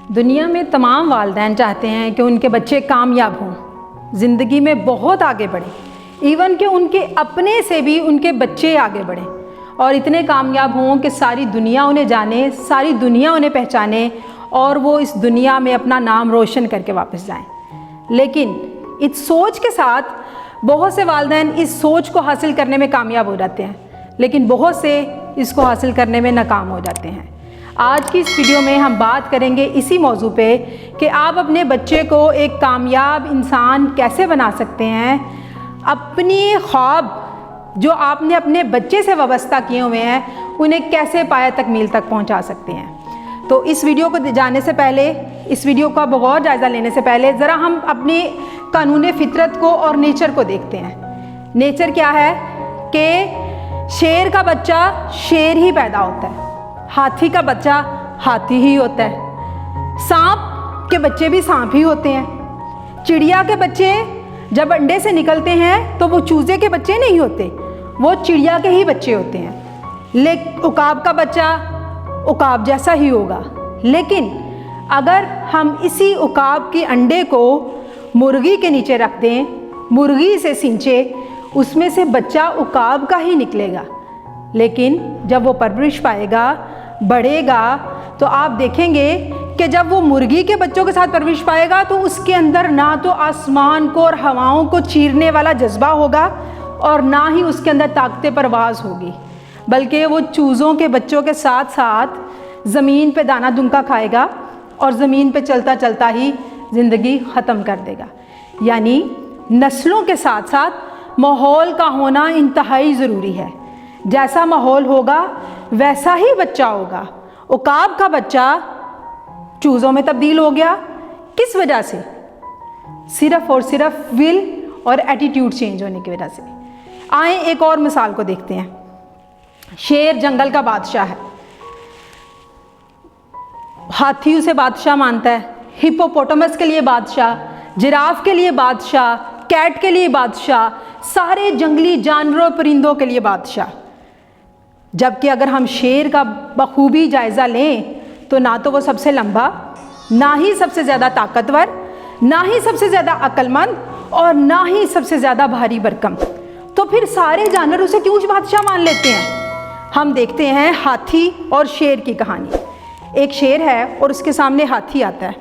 दुनिया में तमाम वालिदैन चाहते हैं कि उनके बच्चे कामयाब हों, ज़िंदगी में बहुत आगे बढ़ें, इवन कि उनके अपने से भी उनके बच्चे आगे बढ़ें और इतने कामयाब हों कि सारी दुनिया उन्हें जाने, सारी दुनिया उन्हें पहचाने और वो इस दुनिया में अपना नाम रोशन करके वापस जाएं। लेकिन इस सोच के साथ बहुत से वालिदैन इस सोच को हासिल करने में कामयाब हो जाते हैं, लेकिन बहुत से इसको हासिल करने में नाकाम हो जाते हैं। आज की इस वीडियो में हम बात करेंगे इसी मौजू पे कि आप अपने बच्चे को एक कामयाब इंसान कैसे बना सकते हैं, अपनी ख्वाब जो आपने अपने बच्चे से वाबस्ता किए हुए हैं उन्हें कैसे पाया तक मील तक पहुंचा सकते हैं। तो इस वीडियो को जाने से पहले, इस वीडियो का बगौर जायज़ा लेने से पहले ज़रा हम अपनी कानून फितरत को और नेचर को देखते हैं। नेचर क्या है कि शेर का बच्चा शेर ही पैदा होता है, हाथी का बच्चा हाथी ही होता है, सांप के बच्चे भी सांप ही होते हैं, चिड़िया के बच्चे जब अंडे से निकलते हैं तो वो चूजे के बच्चे नहीं होते, वो चिड़िया के ही बच्चे होते हैं। लेकिन उकाब का बच्चा उकाब जैसा ही होगा। लेकिन अगर हम इसी उकाब के अंडे को मुर्गी के नीचे रख दें, मुर्गी से सींचे, उसमें से बच्चा उकाब का ही निकलेगा। लेकिन जब वो परवरिश पाएगा, बढ़ेगा, तो आप देखेंगे कि जब वो मुर्गी के बच्चों के साथ परवरिश पाएगा तो उसके अंदर ना तो आसमान को और हवाओं को चीरने वाला जज्बा होगा और ना ही उसके अंदर ताकते परवाज़ होगी, बल्कि वो चूज़ों के बच्चों के साथ साथ ज़मीन पे दाना दुनका खाएगा और ज़मीन पे चलता चलता ही ज़िंदगी ख़त्म कर देगा। यानी नस्लों के साथ साथ माहौल का होना इंतहाई ज़रूरी है। जैसा माहौल होगा वैसा ही बच्चा होगा। उकाब का बच्चा चूज़ों में तब्दील हो गया, किस वजह से? सिर्फ़ और सिर्फ विल और एटीट्यूड चेंज होने की वजह से। आए एक और मिसाल को देखते हैं। शेर जंगल का बादशाह है, हाथी उसे बादशाह मानता है, हिप्पोपोटामस के लिए बादशाह, जिराफ के लिए बादशाह, कैट के लिए बादशाह, सारे जंगली जानवरों परिंदों के लिए बादशाह। जबकि अगर हम शेर का बखूबी जायज़ा लें तो ना तो वो सबसे लंबा, ना ही सबसे ज़्यादा ताकतवर, ना ही सबसे ज़्यादा अक्लमंद और ना ही सबसे ज़्यादा भारी भरकम। तो फिर सारे जानवर उसे क्यों बादशाह मान लेते हैं? हम देखते हैं हाथी और शेर की कहानी। एक शेर है और उसके सामने हाथी आता है।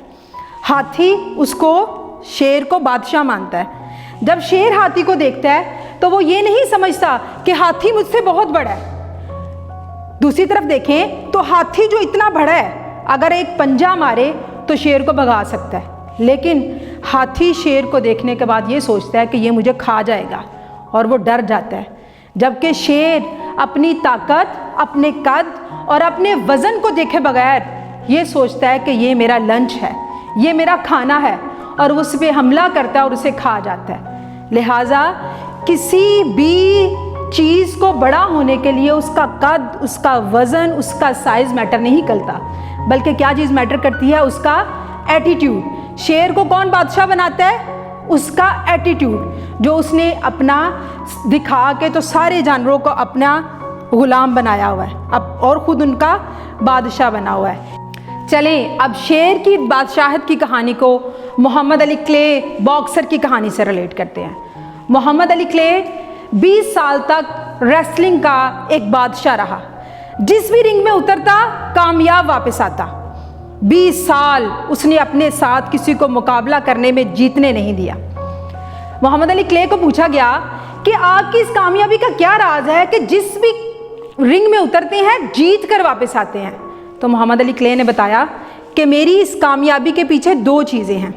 हाथी उसको, शेर को बादशाह मानता है। जब शेर हाथी को देखता है तो वो ये नहीं समझता कि हाथी मुझसे बहुत बड़ा है। दूसरी तरफ देखें तो हाथी जो इतना बड़ा है, अगर एक पंजा मारे तो शेर को भगा सकता है, लेकिन हाथी शेर को देखने के बाद ये सोचता है कि ये मुझे खा जाएगा और वो डर जाता है। जबकि शेर अपनी ताकत, अपने कद और अपने वज़न को देखे बगैर ये सोचता है कि ये मेरा लंच है, ये मेरा खाना है, और उस पर हमला करता है और उसे खा जाता है। लिहाजा किसी भी चीज़ को बड़ा होने के लिए उसका कद, उसका वज़न, उसका साइज़ मैटर नहीं करता, बल्कि क्या चीज़ मैटर करती है? उसका एटीट्यूड। शेर को कौन बादशाह बनाता है? उसका एटीट्यूड, जो उसने अपना दिखा के तो सारे जानवरों को अपना गुलाम बनाया हुआ है अब, और ख़ुद उनका बादशाह बना हुआ है। चलें अब शेर की बादशाहत की कहानी को मोहम्मद अली क्ले बॉक्सर की कहानी से रिलेट करते हैं। मोहम्मद अली क्ले 20 साल तक रेसलिंग का एक बादशाह रहा। जिस भी रिंग में उतरता कामयाब वापस आता। 20 साल उसने अपने साथ किसी को मुकाबला करने में जीतने नहीं दिया। मोहम्मद अली क्ले को पूछा गया कि आपकी इस कामयाबी का क्या राज है कि जिस भी रिंग में उतरते हैं जीत कर वापस आते हैं? तो मोहम्मद अली क्ले ने बताया कि मेरी इस कामयाबी के पीछे 2 चीज़ें हैं।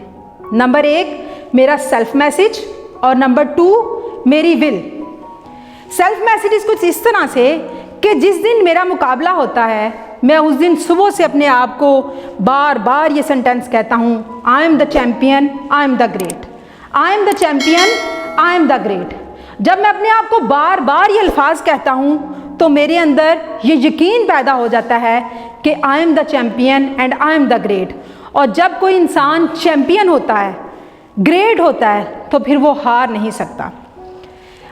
नंबर 1 मेरा सेल्फ मैसेज और नंबर 2 मेरी विल। सेल्फ मैसेज कुछ इस तरह से कि जिस दिन मेरा मुकाबला होता है, मैं उस दिन सुबह से अपने आप को बार बार ये सेंटेंस कहता हूँ, I am the champion, I am the great, I am the champion, I am the great. जब मैं अपने आप को बार बार ये अल्फाज कहता हूँ तो मेरे अंदर ये यकीन पैदा हो जाता है कि I am the champion and I am the great. और जब कोई इंसान चैम्पियन होता है, ग्रेट होता है, तो फिर वो हार नहीं सकता।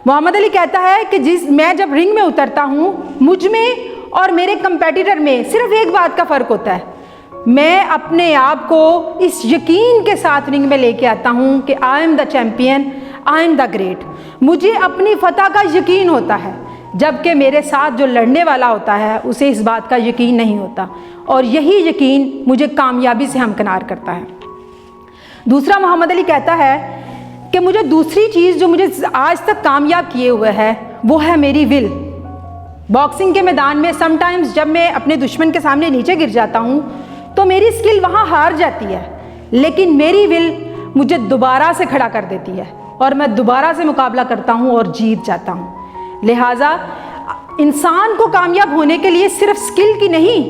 मोहम्मद अली कहता है कि मैं जब रिंग में उतरता हूँ, मुझ में और मेरे कंपेटिटर में सिर्फ एक बात का फ़र्क होता है, मैं अपने आप को इस यकीन के साथ रिंग में लेके आता हूँ कि I am the champion, I am the great. मुझे अपनी फतह का यकीन होता है, जबकि मेरे साथ जो लड़ने वाला होता है उसे इस बात का यकीन नहीं होता, और यही यकीन मुझे कामयाबी से हमकिनार करता है। दूसरा, मोहम्मद अली कहता है कि मुझे दूसरी चीज़ जो मुझे आज तक कामयाब किए हुए है वो है मेरी विल। बॉक्सिंग के मैदान में समटाइम्स जब मैं अपने दुश्मन के सामने नीचे गिर जाता हूँ तो मेरी स्किल वहाँ हार जाती है, लेकिन मेरी विल मुझे दोबारा से खड़ा कर देती है और मैं दोबारा से मुकाबला करता हूँ और जीत जाता हूँ। लिहाजा इंसान को कामयाब होने के लिए सिर्फ स्किल की नहीं,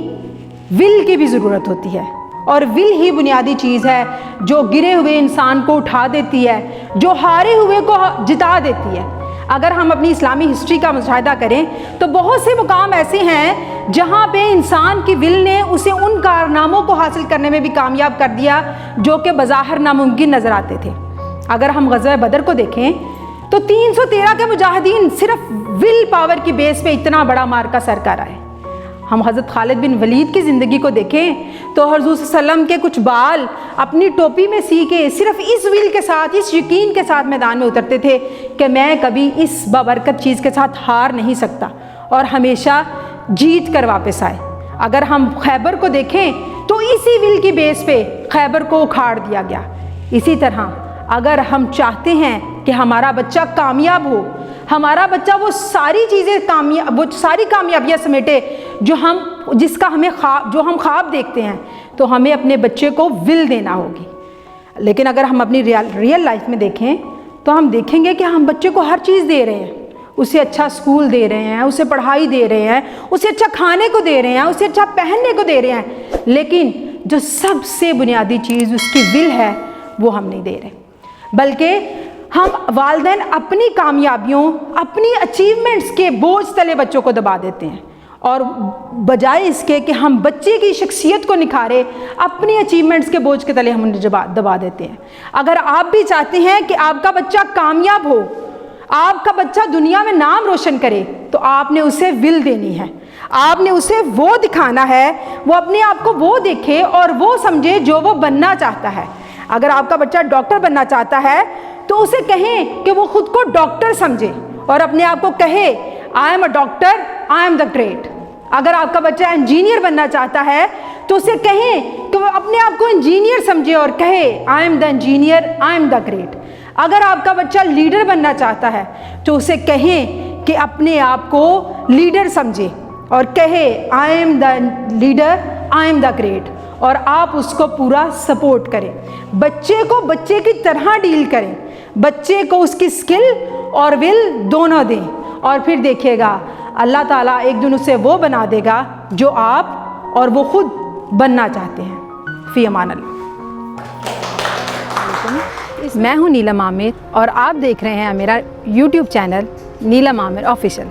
विल की भी ज़रूरत होती है, और विल ही बुनियादी चीज़ है जो गिरे हुए इंसान को उठा देती है, जो हारे हुए को जिता देती है। अगर हम अपनी इस्लामी हिस्ट्री का मुशाहिदा करें तो बहुत से मुकाम ऐसे हैं जहाँ पे इंसान की विल ने उसे उन कारनामों को हासिल करने में भी कामयाब कर दिया जो कि बज़ाहिर नामुमकिन नज़र आते थे। अगर हम ग़ज़वा बदर को देखें तो 313 के मुजाहिदीन सिर्फ विल पावर की बेस पे इतना बड़ा मार्का सर कर आए। हम हज़रत खालिद बिन वलीद की ज़िंदगी को देखें तो हुज़ूर सल्लल्लाहु अलैहि वसल्लम के कुछ बाल अपनी टोपी में सी के सिर्फ इस विल के साथ, इस यकीन के साथ मैदान में उतरते थे कि मैं कभी इस बाबरकत चीज़ के साथ हार नहीं सकता, और हमेशा जीत कर वापस आए। अगर हम खैबर को देखें तो इसी विल की बेस पे खैबर को उखाड़ दिया गया। इसी तरह अगर हम चाहते हैं कि हमारा बच्चा कामयाब हो, हमारा बच्चा वो सारी चीज़ें वो सारी कामयाबियाँ समेटे जो हम ख्वाब देखते हैं, तो हमें अपने बच्चे को विल देना होगी। लेकिन अगर हम अपनी रियल लाइफ में देखें तो हम देखेंगे कि हम बच्चे को हर चीज़ दे रहे हैं, उसे अच्छा स्कूल दे रहे हैं, उसे पढ़ाई दे रहे हैं, उसे अच्छा खाने को दे रहे हैं, उसे अच्छा पहनने को दे रहे हैं, लेकिन जो सबसे बुनियादी चीज़ उसकी विल है वो हम नहीं दे रहे। बल्कि हम वालिदैन अपनी कामयाबियों, अपनी अचीवमेंट्स के बोझ तले बच्चों को दबा देते हैं, और बजाय इसके कि हम बच्चे की शख्सियत को निखारें, अपनी अचीवमेंट्स के बोझ के तले हम उन्हें दबा देते हैं। अगर आप भी चाहते हैं कि आपका बच्चा कामयाब हो, आपका बच्चा दुनिया में नाम रोशन करे, तो आपने उसे विल देनी है। आपने उसे वो दिखाना है, वो अपने आप को वो देखे और वो समझे जो वो बनना चाहता है। अगर आपका बच्चा डॉक्टर बनना चाहता है तो उसे कहें कि वो खुद को डॉक्टर समझे और अपने आप को कहे I am a doctor, I am the great. अगर आपका बच्चा इंजीनियर बनना चाहता है तो उसे कहें कि वो अपने आप को इंजीनियर समझे और कहे I am the engineer, I am the great. अगर आपका बच्चा लीडर बनना चाहता है तो उसे कहें कि अपने आप को लीडर समझे और कहे I am the leader, I am the great, और आप उसको पूरा सपोर्ट करें। बच्चे को बच्चे की तरह डील करें, बच्चे को उसकी स्किल और विल दोनों दें, और फिर देखिएगा अल्लाह ताला एक दिन उसे वो बना देगा जो आप और वो खुद बनना चाहते हैं। फ़ी अमान अल्लाह। मैं हूँ नीलम आमिर और आप देख रहे हैं मेरा YouTube चैनल नीलम आमिर ऑफिशियल।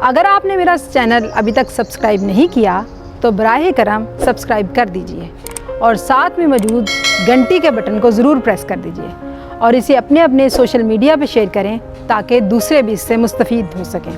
अगर आपने मेरा चैनल अभी तक सब्सक्राइब नहीं किया तो बराहे करम सब्सक्राइब कर दीजिए और साथ में मौजूद घंटी के बटन को ज़रूर प्रेस कर दीजिए, और इसे अपने सोशल मीडिया पर शेयर करें ताकि दूसरे भी इससे मुस्तफ़ीद हो सकें।